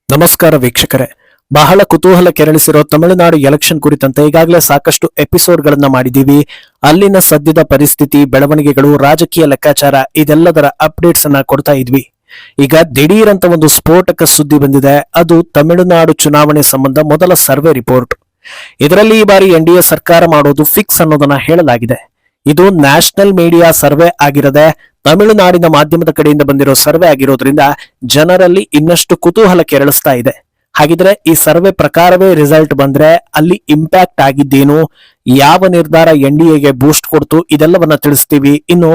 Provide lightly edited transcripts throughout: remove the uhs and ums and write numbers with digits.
ನಮಸ್ಕಾರ ವೀಕ್ಷಕರೇ. ಬಹಳ ಕುತೂಹಲ ಕೆರಳಿಸಿರೋ ತಮಿಳುನಾಡು ಎಲೆಕ್ಷನ್ ಕುರಿತಂತೆ ಈಗಾಗಲೇ ಸಾಕಷ್ಟು ಎಪಿಸೋಡ್ಗಳನ್ನ ಮಾಡಿದೀವಿ. ಅಲ್ಲಿನ ಸದ್ಯದ ಪರಿಸ್ಥಿತಿ, ಬೆಳವಣಿಗೆಗಳು, ರಾಜಕೀಯ ಲೆಕ್ಕಾಚಾರ ಇದೆಲ್ಲದರ ಅಪ್ಡೇಟ್ಸ್ ಅನ್ನ ಕೊಡ್ತಾ ಇದ್ವಿ. ಈಗ ದಿಢೀರ್ ಅಂತ ಒಂದು ಸ್ಫೋಟಕ ಸುದ್ದಿ ಬಂದಿದೆ. ಅದು ತಮಿಳುನಾಡು ಚುನಾವಣೆ ಸಂಬಂಧ ಮೊದಲ ಸರ್ವೆ ರಿಪೋರ್ಟ್. ಇದರಲ್ಲಿ ಈ ಬಾರಿ ಎನ್ಡಿಎ ಸರ್ಕಾರ ಮಾಡೋದು ಫಿಕ್ಸ್ ಅನ್ನೋದನ್ನ ಹೇಳಲಾಗಿದೆ. ಇದು ನ್ಯಾಷನಲ್ ಮೀಡಿಯಾ ಸರ್ವೆ ಆಗಿರದೆ ತಮಿಳುನಾಡಿನ ಮಾಧ್ಯಮದ ಕಡೆಯಿಂದ ಬಂದಿರೋ ಸರ್ವೆ ಆಗಿರೋದ್ರಿಂದ ಜನರಲ್ಲಿ ಇನ್ನಷ್ಟು ಕುತೂಹಲ ಕೆರಳಿಸ್ತಾ ಇದೆ. ಹಾಗಿದ್ರೆ ಈ ಸರ್ವೆ ಪ್ರಕಾರವೇ ರಿಸಲ್ಟ್ ಬಂದ್ರೆ ಅಲ್ಲಿ ಇಂಪ್ಯಾಕ್ಟ್ ಆಗಿದ್ದೇನು, ಯಾವ ನಿರ್ಧಾರ ಎನ್ಡಿಎಗೆ ಬೂಸ್ಟ್ ಕೊಡ್ತು, ಇದೆಲ್ಲವನ್ನ ತಿಳಿಸ್ತೀವಿ. ಇನ್ನು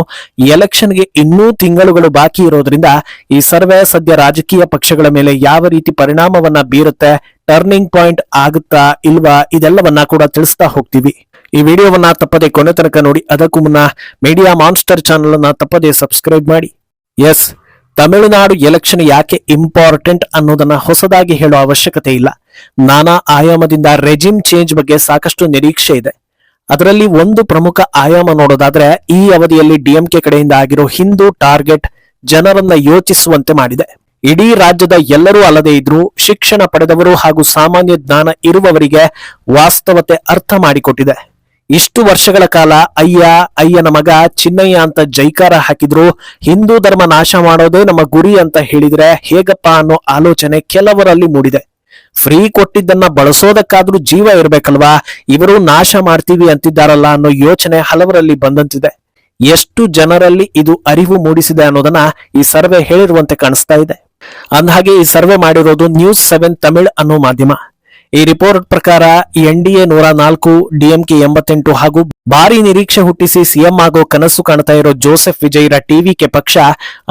ಎಲೆಕ್ಷನ್ಗೆ ಇನ್ನೂ ತಿಂಗಳುಗಳು ಬಾಕಿ ಇರೋದ್ರಿಂದ ಈ ಸರ್ವೆ ಸದ್ಯ ರಾಜಕೀಯ ಪಕ್ಷಗಳ ಮೇಲೆ ಯಾವ ರೀತಿ ಪರಿಣಾಮವನ್ನ ಬೀರುತ್ತೆ, ಟರ್ನಿಂಗ್ ಪಾಯಿಂಟ್ ಆಗುತ್ತಾ ಇಲ್ವಾ, ಇದೆಲ್ಲವನ್ನ ಕೂಡ ತಿಳಿಸ್ತಾ ಹೋಗ್ತೀವಿ. ಈ ವಿಡಿಯೋವನ್ನ ತಪ್ಪದೆ ಕೊನೆ ತನಕ ನೋಡಿ. ಅದಕ್ಕೂ ಮುನ್ನ ಮೀಡಿಯಾ ಮಾನ್ಸ್ಟರ್ ಚಾನಲ್ ಅನ್ನ ತಪ್ಪದೆ ಸಬ್ಸ್ಕ್ರೈಬ್ ಮಾಡಿ. ಎಸ್, ತಮಿಳುನಾಡು ಎಲೆಕ್ಷನ್ ಯಾಕೆ ಇಂಪಾರ್ಟೆಂಟ್ ಅನ್ನೋದನ್ನ ಹೊಸದಾಗಿ ಹೇಳೋ ಅವಶ್ಯಕತೆ ಇಲ್ಲ. ನಾನಾ ಆಯಾಮದಿಂದ ರೆಜಿಮ್ ಚೇಂಜ್ ಬಗ್ಗೆ ಸಾಕಷ್ಟು ನಿರೀಕ್ಷೆ ಇದೆ. ಅದರಲ್ಲಿ ಒಂದು ಪ್ರಮುಖ ಆಯಾಮ ನೋಡೋದಾದ್ರೆ ಈ ಅವಧಿಯಲ್ಲಿ ಡಿಎಂಕೆ ಕಡೆಯಿಂದ ಆಗಿರೋ ಹಿಂದೂ ಟಾರ್ಗೆಟ್ ಜನರನ್ನ ಯೋಚಿಸುವಂತೆ ಮಾಡಿದೆ. ಇಡೀ ರಾಜ್ಯದ ಎಲ್ಲರೂ ಅಲ್ಲದೆ ಇದ್ರು ಶಿಕ್ಷಣ ಪಡೆದವರು ಹಾಗೂ ಸಾಮಾನ್ಯ ಜ್ಞಾನ ಇರುವವರಿಗೆ ವಾಸ್ತವತೆ ಅರ್ಥ ಮಾಡಿಕೊಟ್ಟಿದೆ. ಇಷ್ಟು ವರ್ಷಗಳ ಕಾಲ ಅಯ್ಯನ ಮಗ ಚಿನ್ನಯ್ಯ ಅಂತ ಜೈಕಾರ ಹಾಕಿದ್ರು, ಹಿಂದೂ ಧರ್ಮ ನಾಶ ಮಾಡೋದೇ ನಮ್ಮ ಗುರಿ ಅಂತ ಹೇಳಿದ್ರೆ ಹೇಗಪ್ಪ ಅನ್ನೋ ಆಲೋಚನೆ ಕೆಲವರಲ್ಲಿ ಮೂಡಿದೆ. ಫ್ರೀ ಕೊಟ್ಟಿದ್ದನ್ನ ಬಳಸೋದಕ್ಕಾದ್ರೂ ಜೀವ ಇರ್ಬೇಕಲ್ವಾ, ಇವರು ನಾಶ ಮಾಡ್ತೀವಿ ಅಂತಿದ್ದಾರಲ್ಲ ಅನ್ನೋ ಯೋಚನೆ ಹಲವರಲ್ಲಿ ಬಂದಂತಿದೆ. ಎಷ್ಟು ಜನರಲ್ಲಿ ಇದು ಅರಿವು ಮೂಡಿಸಿದೆ ಅನ್ನೋದನ್ನ ಈ ಸರ್ವೆ ಹೇಳಿರುವಂತೆ ಕಾಣಿಸ್ತಾ ಇದೆ. ಅಂದಹಾಗೆ ಈ ಸರ್ವೆ ಮಾಡಿರೋದು ನ್ಯೂಸ್ 7 ತಮಿಳ್ ಅನ್ನೋ ಮಾಧ್ಯಮ. ಈ ರಿಪೋರ್ಟ್ ಪ್ರಕಾರ ಎನ್ಡಿಎ 104, ಡಿಎಂಕೆ 88 ಹಾಗೂ ಭಾರಿ ನಿರೀಕ್ಷೆ ಹುಟ್ಟಿಸಿ ಸಿಎಂ ಆಗೋ ಕನಸು ಕಾಣ್ತಾ ಇರೋ ಜೋಸೆಫ್ ವಿಜಯ್ರ ಟಿವಿಕೆ ಪಕ್ಷ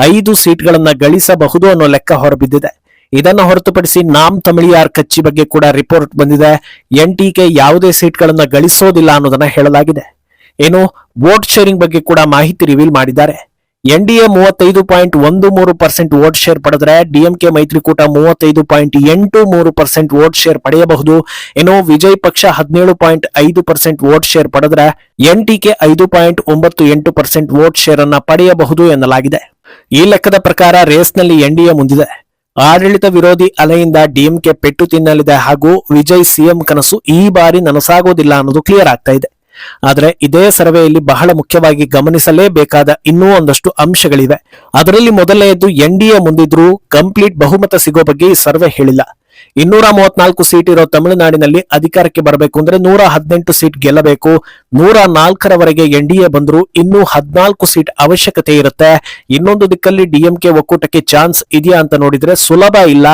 5 ಸೀಟ್ಗಳನ್ನ ಗಳಿಸಬಹುದು ಅನ್ನೋ ಲೆಕ್ಕ ಹೊರಬಿದ್ದಿದೆ. ಇದನ್ನ ಹೊರತುಪಡಿಸಿ ನಾಮ್ ತಮಿಳಿಯಾರ್ ಕಚ್ಚಿ ಬಗ್ಗೆ ಕೂಡ ರಿಪೋರ್ಟ್ ಬಂದಿದೆ. ಎನ್ಟಿಕೆ ಯಾವುದೇ ಸೀಟ್ಗಳನ್ನ ಗಳಿಸೋದಿಲ್ಲ ಅನ್ನೋದನ್ನ ಹೇಳಲಾಗಿದೆ. ಏನು, ವೋಟ್ ಶೇರಿಂಗ್ ಬಗ್ಗೆ ಕೂಡ ಮಾಹಿತಿ ರಿವೀಲ್ ಮಾಡಿದ್ದಾರೆ. ಎನ್ಡಿಎ 35.13% ವೋಟ್ ಶೇರ್ ಪಡೆದ್ರೆ ಡಿಎಂಕೆ ಮೈತ್ರಿಕೂಟ 35.83% ವೋಟ್ ಶೇರ್ ಪಡೆಯಬಹುದು. ಇನ್ನು ವಿಜಯ್ ಪಕ್ಷ 17.5% ವೋಟ್ ಶೇರ್ ಪಡೆದ್ರೆ ಎನ್ಟಿಕೆ 5.98% ವೋಟ್ ಶೇರ್ ಅನ್ನ ಪಡೆಯಬಹುದು ಎನ್ನಲಾಗಿದೆ. ಈ ಲೆಕ್ಕದ ಪ್ರಕಾರ ರೇಸ್ನಲ್ಲಿ ಎನ್ಡಿಎ ಮುಂದಿದೆ. ಆಡಳಿತ ವಿರೋಧಿ ಅಲೆಯಿಂದ ಡಿಎಂಕೆ ಪೆಟ್ಟು ತಿನ್ನಲಿದೆ ಹಾಗೂ ವಿಜಯ್ ಸಿಎಂ ಕನಸು ಈ ಬಾರಿ ನನಸಾಗೋದಿಲ್ಲ ಅನ್ನೋದು ಕ್ಲಿಯರ್ ಆಗ್ತಾ ಇದೆ. ಆದ್ರೆ ಇದೇ ಸರ್ವೆಯಲ್ಲಿ ಬಹಳ ಮುಖ್ಯವಾಗಿ ಗಮನಿಸಲೇಬೇಕಾದ ಇನ್ನೂ ಒಂದಷ್ಟು ಅಂಶಗಳಿವೆ. ಅದರಲ್ಲಿ ಮೊದಲನೆಯದು, ಎನ್ಡಿಎ ಮುಂದಿದ್ರೂ ಕಂಪ್ಲೀಟ್ ಬಹುಮತ ಸಿಗೋ ಬಗ್ಗೆ ಈ ಸರ್ವೆ ಹೇಳಿಲ್ಲ. 234 ಸೀಟ್ ಇರೋ ತಮಿಳುನಾಡಿನಲ್ಲಿ ಅಧಿಕಾರಕ್ಕೆ ಬರಬೇಕು ಅಂದ್ರೆ 118 ಸೀಟ್ ಗೆಲ್ಲಬೇಕು. 104ರವರೆಗೆ ಎನ್ಡಿಎ ಬಂದ್ರು ಇನ್ನೂ 14 ಸೀಟ್ ಅವಶ್ಯಕತೆ ಇರುತ್ತೆ. ಇನ್ನೊಂದು ದಿಕ್ಕಲ್ಲಿ ಡಿಎಂಕೆ ಒಕ್ಕೂಟಕ್ಕೆ ಚಾನ್ಸ್ ಇದೆಯಾ ಅಂತ ನೋಡಿದ್ರೆ ಸುಲಭ ಇಲ್ಲ,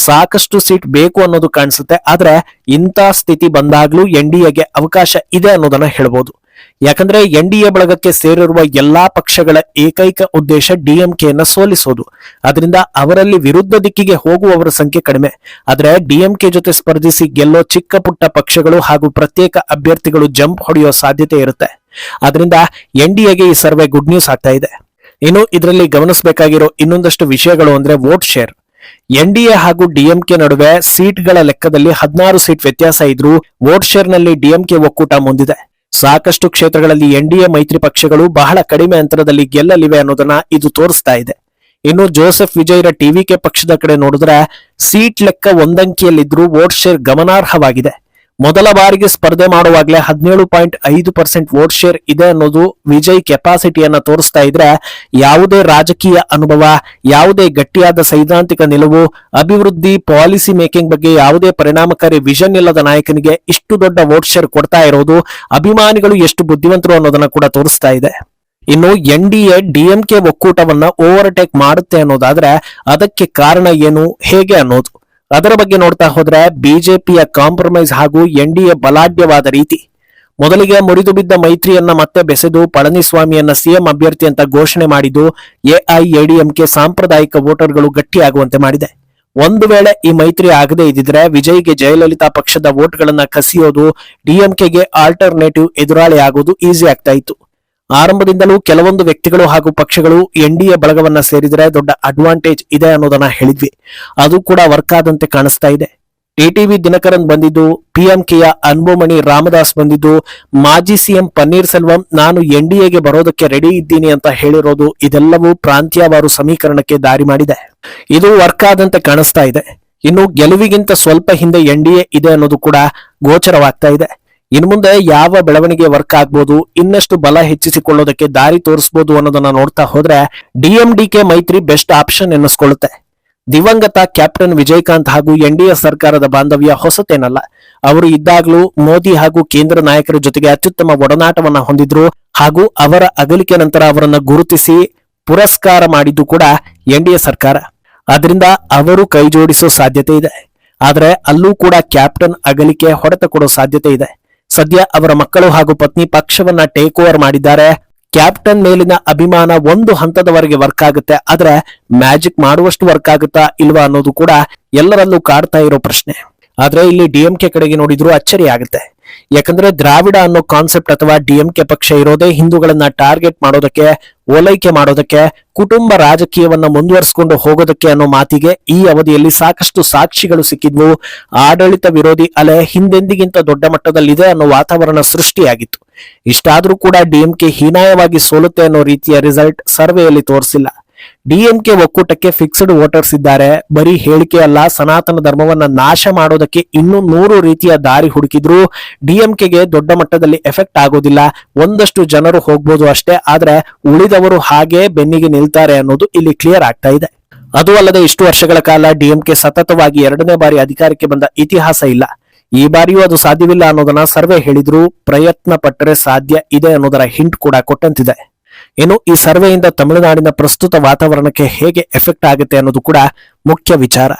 ಸಾಕಷ್ಟು ಸೀಟ್ ಬೇಕು ಅನ್ನೋದು ಕಾಣಿಸುತ್ತೆ. ಆದ್ರೆ ಇಂಥ ಸ್ಥಿತಿ ಬಂದಾಗ್ಲೂ ಎನ್ಡಿಎಗೆ ಅವಕಾಶ ಇದೆ ಅನ್ನೋದನ್ನ ಹೇಳ್ಬೋದು. ಯಾಕಂದ್ರೆ ಎನ್ಡಿಎ ಬಳಗಕ್ಕೆ ಸೇರಿರುವ ಎಲ್ಲಾ ಪಕ್ಷಗಳ ಏಕೈಕ ಉದ್ದೇಶ ಡಿಎಂಕೆಯನ್ನ ಸೋಲಿಸೋದು. ಅದರಿಂದ ಅವರಲ್ಲಿ ವಿರುದ್ಧ ದಿಕ್ಕಿಗೆ ಹೋಗುವವರ ಸಂಖ್ಯೆ ಕಡಿಮೆ. ಆದ್ರೆ ಡಿಎಂಕೆ ಜೊತೆ ಸ್ಪರ್ಧಿಸಿ ಗೆಲ್ಲೋ ಚಿಕ್ಕ ಪುಟ್ಟ ಪಕ್ಷಗಳು ಹಾಗೂ ಪ್ರತ್ಯೇಕ ಅಭ್ಯರ್ಥಿಗಳು ಜಂಪ್ ಹೊಡೆಯೋ ಸಾಧ್ಯತೆ ಇರುತ್ತೆ. ಅದರಿಂದ ಎನ್ಡಿಎಗೆ ಈ ಸರ್ವೆ ಗುಡ್ ನ್ಯೂಸ್ ಆಗ್ತಾ ಇದೆ. ಇನ್ನು ಇದರಲ್ಲಿ ಗಮನಿಸಬೇಕಾಗಿರೋ ಇನ್ನೊಂದಷ್ಟು ವಿಷಯಗಳು ಅಂದ್ರೆ ವೋಟ್ ಶೇರ್. ಎನ್ಡಿಎ ಹಾಗೂ ಡಿಎಂಕೆ ನಡುವೆ ಸೀಟ್ಗಳ ಲೆಕ್ಕದಲ್ಲಿ 16 ಸೀಟ್ ವ್ಯತ್ಯಾಸ ಇದ್ರೂ ವೋಟ್ ಶೇರ್ ನಲ್ಲಿ ಡಿಎಂಕೆ ಒಕ್ಕೂಟ ಮುಂದಿದೆ. ಸಾಕಷ್ಟು ಕ್ಷೇತ್ರಗಳಲ್ಲಿ ಎನ್ಡಿಎ ಮೈತ್ರಿ ಪಕ್ಷಗಳು ಬಹಳ ಕಡಿಮೆ ಅಂತರದಲ್ಲಿ ಗೆಲ್ಲಲಿವೆ ಅನ್ನೋದನ್ನ ಇದು ತೋರಿಸ್ತಾ ಇದೆ. ಇನ್ನು ಜೋಸೆಫ್ ವಿಜಯ್ರ ಟಿವಿಕೆ ಪಕ್ಷದ ಕಡೆ ನೋಡಿದ್ರೆ ಸೀಟ್ ಲೆಕ್ಕ ಒಂದಂಕಿಯಲ್ಲಿದ್ರೂ ವೋಟ್ ಶೇರ್ ಗಮನಾರ್ಹವಾಗಿದೆ. ಮೊದಲ ಬಾರಿಗೆ ಸ್ಪರ್ಧೆ ಮಾಡುವಾಗಲೇ 17.5% ವೋಟ್ ಶೇರ್ ಇದೆ ಅನ್ನೋದು ವಿಜಯ್ ಕೆಪಾಸಿಟಿಯನ್ನ ತೋರಿಸ್ತಾ ಇದ್ರೆ, ಯಾವುದೇ ರಾಜಕೀಯ ಅನುಭವ, ಯಾವುದೇ ಗಟ್ಟಿಯಾದ ಸೈದ್ಧಾಂತಿಕ ನಿಲುವು, ಅಭಿವೃದ್ಧಿ, ಪಾಲಿಸಿ ಮೇಕಿಂಗ್ ಬಗ್ಗೆ ಯಾವುದೇ ಪರಿಣಾಮಕಾರಿ ವಿಷನ್ ಇಲ್ಲದ ನಾಯಕನಿಗೆ ಇಷ್ಟು ದೊಡ್ಡ ವೋಟ್ ಶೇರ್ ಕೊಡ್ತಾ ಇರೋದು ಅಭಿಮಾನಿಗಳು ಎಷ್ಟು ಬುದ್ಧಿವಂತರು ಅನ್ನೋದನ್ನ ಕೂಡ ತೋರಿಸ್ತಾ ಇದೆ. ಇನ್ನು ಎನ್ಡಿಎ ಡಿಎಂಕೆ ಒಕ್ಕೂಟವನ್ನ ಓವರ್ಟೇಕ್ ಮಾಡುತ್ತೆ ಅನ್ನೋದಾದ್ರೆ ಅದಕ್ಕೆ ಕಾರಣ ಏನು, ಹೇಗೆ ಅನ್ನೋದು. ಅದರ ಬಗ್ಗೆ ನೋಡ್ತಾ ಹೋದ್ರೆ ಬಿಜೆಪಿಯ ಕಾಂಪ್ರಮೈಸ್ ಹಾಗೂ ಎನ್ಡಿಎ ಬಲಾಢ್ಯವಾದ ರೀತಿ. ಮೊದಲಿಗೆ ಮುರಿದು ಬಿದ್ದ ಮೈತ್ರಿಯನ್ನ ಮತ್ತೆ ಬೆಸೆದು ಪಳನಿಸ್ವಾಮಿಯನ್ನ ಸಿಎಂ ಅಭ್ಯರ್ಥಿ ಅಂತ ಘೋಷಣೆ ಮಾಡಿದ್ದು ಎಐಎಡಿಎಂಕೆ ಸಾಂಪ್ರದಾಯಿಕ ವೋಟರ್ಗಳು ಗಟ್ಟಿಯಾಗುವಂತೆ ಮಾಡಿದೆ. ಒಂದು ವೇಳೆ ಈ ಮೈತ್ರಿ ಆಗದೇ ಇದ್ದಿದ್ರೆ ವಿಜಯ್ಗೆ ಜಯಲಲಿತಾ ಪಕ್ಷದ ವೋಟ್ಗಳನ್ನ ಕಸಿಯೋದು, ಡಿಎಂಕೆಗೆ ಆಲ್ಟರ್ನೇಟಿವ್ ಎದುರಾಳಿ ಆಗೋದು ಈಸಿ ಆಗ್ತಾ ಇತ್ತು. ಆರಂಭದಿಂದಲೂ ಕೆಲವೊಂದು ವ್ಯಕ್ತಿಗಳು ಹಾಗೂ ಪಕ್ಷಗಳು ಎನ್ಡಿಎ ಬಳಗವನ್ನ ಸೇರಿದರೆ ದೊಡ್ಡ ಅಡ್ವಾಂಟೇಜ್ ಇದೆ ಅನ್ನೋದನ್ನ ಹೇಳಿದ್ವಿ. ಅದು ಕೂಡ ವರ್ಕ್ ಆದಂತೆ ಕಾಣಿಸ್ತಾ ಇದೆ. ಟಿಟಿವಿ ದಿನಕರನ್ ಬಂದಿದ್ದು, ಪಿಎಂಕೆಯ ಅನ್ಬುಮಣಿ ರಾಮದಾಸ್ ಬಂದಿದ್ದು, ಮಾಜಿ ಸಿಎಂ ಪನ್ನೀರ್ ಸೆಲ್ವಂ ನಾನು ಎನ್ಡಿಎಗೆ ಬರೋದಕ್ಕೆ ರೆಡಿ ಇದ್ದೀನಿ ಅಂತ ಹೇಳಿರೋದು, ಇದೆಲ್ಲವೂ ಪ್ರಾಂತ್ಯವಾರು ಸಮೀಕರಣಕ್ಕೆ ದಾರಿ ಮಾಡಿದೆ. ಇದು ವರ್ಕ್ ಆದಂತೆ ಕಾಣಿಸ್ತಾ ಇದೆ. ಇನ್ನು ಗೆಲುವಿಗಿಂತ ಸ್ವಲ್ಪ ಹಿಂದೆ ಎನ್ಡಿಎ ಇದೆ ಅನ್ನೋದು ಕೂಡ ಗೋಚರವಾಗ್ತಾ ಇದೆ. ಇನ್ನು ಮುಂದೆ ಯಾವ ಬೆಳವಣಿಗೆ ವರ್ಕ್ ಆಗ್ಬೋದು, ಇನ್ನಷ್ಟು ಬಲ ಹೆಚ್ಚಿಸಿಕೊಳ್ಳೋದಕ್ಕೆ ದಾರಿ ತೋರಿಸಬಹುದು ಅನ್ನೋದನ್ನ ನೋಡ್ತಾ ಹೋದ್ರೆ ಡಿಎಂಡಿಕೆ ಮೈತ್ರಿ ಬೆಸ್ಟ್ ಆಪ್ಷನ್ ಎನ್ನಿಸ್ಕೊಳ್ಳುತ್ತೆ. ದಿವಂಗತ ಕ್ಯಾಪ್ಟನ್ ವಿಜಯಕಾಂತ್ ಹಾಗೂ ಎನ್ಡಿಎ ಸರ್ಕಾರದ ಬಾಂಧವ್ಯ ಹೊಸತೇನಲ್ಲ. ಅವರು ಇದ್ದಾಗಲೂ ಮೋದಿ ಹಾಗೂ ಕೇಂದ್ರ ನಾಯಕರ ಜೊತೆಗೆ ಅತ್ಯುತ್ತಮ ಒಡನಾಟವನ್ನ ಹೊಂದಿದ್ರು ಹಾಗೂ ಅವರ ಅಗಲಿಕೆ ನಂತರ ಅವರನ್ನ ಗುರುತಿಸಿ ಪುರಸ್ಕಾರ ಮಾಡಿದ್ದು ಕೂಡ ಎನ್ಡಿಎ ಸರ್ಕಾರ. ಅದರಿಂದ ಅವರು ಕೈ ಜೋಡಿಸೋ ಸಾಧ್ಯತೆ ಇದೆ. ಆದ್ರೆ ಅಲ್ಲೂ ಕೂಡ ಕ್ಯಾಪ್ಟನ್ ಅಗಲಿಕೆ ಹೊಡೆತ ಕೊಡೋ ಸಾಧ್ಯತೆ ಇದೆ. ಸದ್ಯ ಅವರ ಮಕ್ಕಳು ಹಾಗೂ ಪತ್ನಿ ಪಕ್ಷವನ್ನ ಟೇಕ್ ಓವರ್ ಮಾಡಿದ್ದಾರೆ. ಕ್ಯಾಪ್ಟನ್ ಮೇಲಿನ ಅಭಿಮಾನ ಒಂದು ಹಂತದವರೆಗೆ ವರ್ಕ್ ಆಗುತ್ತೆ, ಆದ್ರೆ ಮ್ಯಾಜಿಕ್ ಮಾಡುವಷ್ಟು ವರ್ಕ್ ಆಗುತ್ತಾ ಇಲ್ವಾ ಅನ್ನೋದು ಕೂಡ ಎಲ್ಲರಲ್ಲೂ ಕಾಡ್ತಾ ಇರೋ ಪ್ರಶ್ನೆ. ಆದ್ರೆ ಇಲ್ಲಿ ಡಿಎಂಕೆ ಕಡೆಗೆ ನೋಡಿದ್ರು ಅಚ್ಚರಿ ಆಗುತ್ತೆ. ಯಾಕಂದ್ರೆ ದ್ರಾವಿಡ ಅನ್ನೋ ಕಾನ್ಸೆಪ್ಟ್ ಅಥವಾ ಡಿಎಂಕೆ ಪಕ್ಷ ಇರೋದೇ ಹಿಂದೂಗಳನ್ನ ಟಾರ್ಗೆಟ್ ಮಾಡೋದಕ್ಕೆ, ಓಲೈಕೆ ಮಾಡೋದಕ್ಕೆ, ಕುಟುಂಬ ರಾಜಕೀಯವನ್ನ ಮುಂದುವರಿಸಿಕೊಂಡು ಹೋಗೋದಕ್ಕೆ ಅನ್ನೋ ಮಾತಿಗೆ ಈ ಅವಧಿಯಲ್ಲಿ ಸಾಕಷ್ಟು ಸಾಕ್ಷಿಗಳು ಸಿಕ್ಕಿದ್ವು. ಆಡಳಿತ ವಿರೋಧಿ ಅಲೆ ಹಿಂದೆಂದಿಗಿಂತ ದೊಡ್ಡ ಮಟ್ಟದಲ್ಲಿದೆ ಅನ್ನೋ ವಾತಾವರಣ ಸೃಷ್ಟಿಯಾಗಿತ್ತು. ಇಷ್ಟಾದ್ರೂ ಕೂಡ ಡಿಎಂಕೆ ಹೀನಾಯವಾಗಿ ಸೋಲುತ್ತೆ ಅನ್ನೋ ರೀತಿಯ ರಿಸಲ್ಟ್ ಸರ್ವೆಯಲ್ಲಿ ತೋರಿಸಿಲ್ಲ. ಡಿಎಂಕೆ ಒಕ್ಕೂಟಕ್ಕೆ ಫಿಕ್ಸ್ಡ್ ವೋಟರ್ಸ್ ಇದ್ದಾರೆ. ಬರೀ ಹೇಳಿಕೆ ಅಲ್ಲ, ಸನಾತನ ಧರ್ಮವನ್ನ ನಾಶ ಮಾಡೋದಕ್ಕೆ ಇನ್ನೂ 100 ರೀತಿಯ ದಾರಿ ಹುಡುಕಿದ್ರು ಡಿಎಂಕೆಗೆ ದೊಡ್ಡ ಮಟ್ಟದಲ್ಲಿ ಎಫೆಕ್ಟ್ ಆಗೋದಿಲ್ಲ. ಒಂದಷ್ಟು ಜನರು ಹೋಗ್ಬೋದು ಅಷ್ಟೇ, ಆದ್ರೆ ಉಳಿದವರು ಹಾಗೆ ಬೆನ್ನಿಗೆ ನಿಲ್ತಾರೆ ಅನ್ನೋದು ಇಲ್ಲಿ ಕ್ಲಿಯರ್ ಆಗ್ತಾ ಇದೆ. ಅದು ಅಲ್ಲದೆ ಇಷ್ಟು ವರ್ಷಗಳ ಕಾಲ ಡಿಎಂಕೆ ಸತತವಾಗಿ 2ನೇ ಬಾರಿ ಅಧಿಕಾರಕ್ಕೆ ಬಂದ ಇತಿಹಾಸ ಇಲ್ಲ. ಈ ಬಾರಿಯೂ ಅದು ಸಾಧ್ಯವಿಲ್ಲ ಅನ್ನೋದನ್ನ ಸರ್ವೆ ಹೇಳಿದ್ರು. ಪ್ರಯತ್ನ ಪಟ್ಟರೆ ಸಾಧ್ಯ ಇದೆ ಅನ್ನೋದರ ಹಿಂಟ್ ಕೂಡ ಕೊಟ್ಟಂತಿದೆ. ಇನ್ನು ಈ ಸರ್ವೆಯಿಂದ ತಮಿಳುನಾಡಿನ ಪ್ರಸ್ತುತ ವಾತಾವರಣಕ್ಕೆ ಹೇಗೆ ಎಫೆಕ್ಟ್ ಆಗುತ್ತೆ ಅನ್ನೋದು ಕೂಡ ಮುಖ್ಯ ವಿಚಾರ.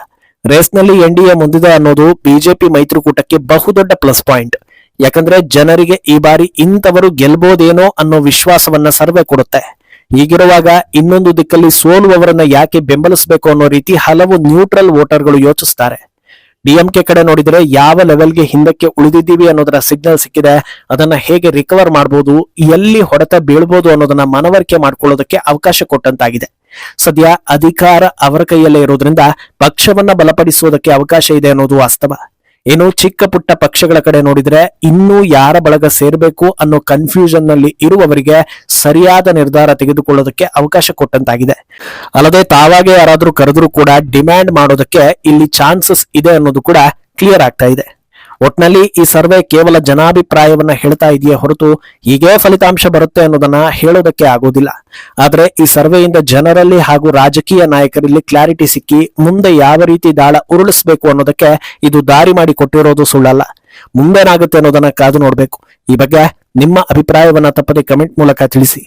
ರೇಸ್ನಲ್ಲಿ ಎನ್ಡಿಎ ಮುಂದಿದೆ ಅನ್ನೋದು ಬಿಜೆಪಿ ಮೈತ್ರಿಕೂಟಕ್ಕೆ ಬಹುದೊಡ್ಡ ಪ್ಲಸ್ ಪಾಯಿಂಟ್. ಯಾಕಂದ್ರೆ ಜನರಿಗೆ ಈ ಬಾರಿ ಇಂಥವರು ಗೆಲ್ಬೋದೇನೋ ಅನ್ನೋ ವಿಶ್ವಾಸವನ್ನ ಸರ್ವೆ ಕೊಡುತ್ತೆ. ಹೀಗಿರುವಾಗ ಇನ್ನೊಂದು ದಿಕ್ಕಲ್ಲಿ ಸೋಲುವವರನ್ನ ಯಾಕೆ ಬೆಂಬಲಿಸಬೇಕು ಅನ್ನೋ ರೀತಿ ಹಲವು ನ್ಯೂಟ್ರಲ್ ವೋಟರ್ಗಳು ಯೋಚಿಸ್ತಾರೆ. ಡಿಎಂಕೆ ಕಡೆ ನೋಡಿದ್ರೆ ಯಾವ ಲೆವೆಲ್ಗೆ ಹಿಂದಕ್ಕೆ ಉಳಿದಿದ್ದೀವಿ ಅನ್ನೋದರ ಸಿಗ್ನಲ್ ಸಿಕ್ಕಿದೆ. ಅದನ್ನ ಹೇಗೆ ರಿಕವರ್ ಮಾಡಬಹುದು, ಎಲ್ಲಿ ಹೊಡೆತ ಬೀಳ್ಬೋದು ಅನ್ನೋದನ್ನ ಮನವರಿಕೆ ಮಾಡ್ಕೊಳ್ಳೋದಕ್ಕೆ ಅವಕಾಶ ಕೊಟ್ಟಂತಾಗಿದೆ. ಸದ್ಯ ಅಧಿಕಾರ ಅವರ ಕೈಯಲ್ಲೇ ಇರೋದ್ರಿಂದ ಪಕ್ಷವನ್ನ ಬಲಪಡಿಸುವುದಕ್ಕೆ ಅವಕಾಶ ಇದೆ ಅನ್ನೋದು ವಾಸ್ತವ. ಇನ್ನು ಚಿಕ್ಕ ಪುಟ್ಟ ಪಕ್ಷಗಳ ಕಡೆ ನೋಡಿದ್ರೆ ಇನ್ನೂ ಯಾರ ಬಳಗ ಸೇರ್ಬೇಕು ಅನ್ನೋ ಕನ್ಫ್ಯೂಷನ್ ನಲ್ಲಿ ಇರುವವರಿಗೆ ಸರಿಯಾದ ನಿರ್ಧಾರ ತೆಗೆದುಕೊಳ್ಳೋದಕ್ಕೆ ಅವಕಾಶ ಕೊಟ್ಟಂತಾಗಿದೆ. ಅಲ್ಲದೆ ತಾವಾಗೆ ಯಾರಾದ್ರೂ ಕರೆದ್ರೂ ಕೂಡ ಡಿಮ್ಯಾಂಡ್ ಮಾಡೋದಕ್ಕೆ ಇಲ್ಲಿ ಚಾನ್ಸಸ್ ಇದೆ ಅನ್ನೋದು ಕೂಡ ಕ್ಲಿಯರ್ ಆಗ್ತಾ ಇದೆ. ಒಟ್ನಲ್ಲಿ ಈ ಸರ್ವೆ ಕೇವಲ ಜನಾಭಿಪ್ರಾಯವನ್ನ ಹೇಳ್ತಾ ಇದೆಯೇ ಹೊರತು ಹೀಗೆ ಫಲಿತಾಂಶ ಬರುತ್ತೆ ಅನ್ನೋದನ್ನ ಹೇಳೋದಕ್ಕೆ ಆಗೋದಿಲ್ಲ. ಆದ್ರೆ ಈ ಸರ್ವೆಯಿಂದ ಜನರಲ್ಲಿ ಹಾಗೂ ರಾಜಕೀಯ ನಾಯಕರಲ್ಲಿ ಕ್ಲಾರಿಟಿ ಸಿಕ್ಕಿ ಮುಂದೆ ಯಾವ ರೀತಿ ದಾಳ ಉರುಳಿಸಬೇಕು ಅನ್ನೋದಕ್ಕೆ ಇದು ದಾರಿ ಮಾಡಿ ಕೊಟ್ಟಿರೋದು ಸುಳ್ಳಲ್ಲ. ಮುಂದೇನಾಗುತ್ತೆ ಅನ್ನೋದನ್ನ ಕಾದು ನೋಡ್ಬೇಕು. ಈ ಬಗ್ಗೆ ನಿಮ್ಮ ಅಭಿಪ್ರಾಯವನ್ನ ತಪ್ಪದೆ ಕಮೆಂಟ್ ಮೂಲಕ ತಿಳಿಸಿ.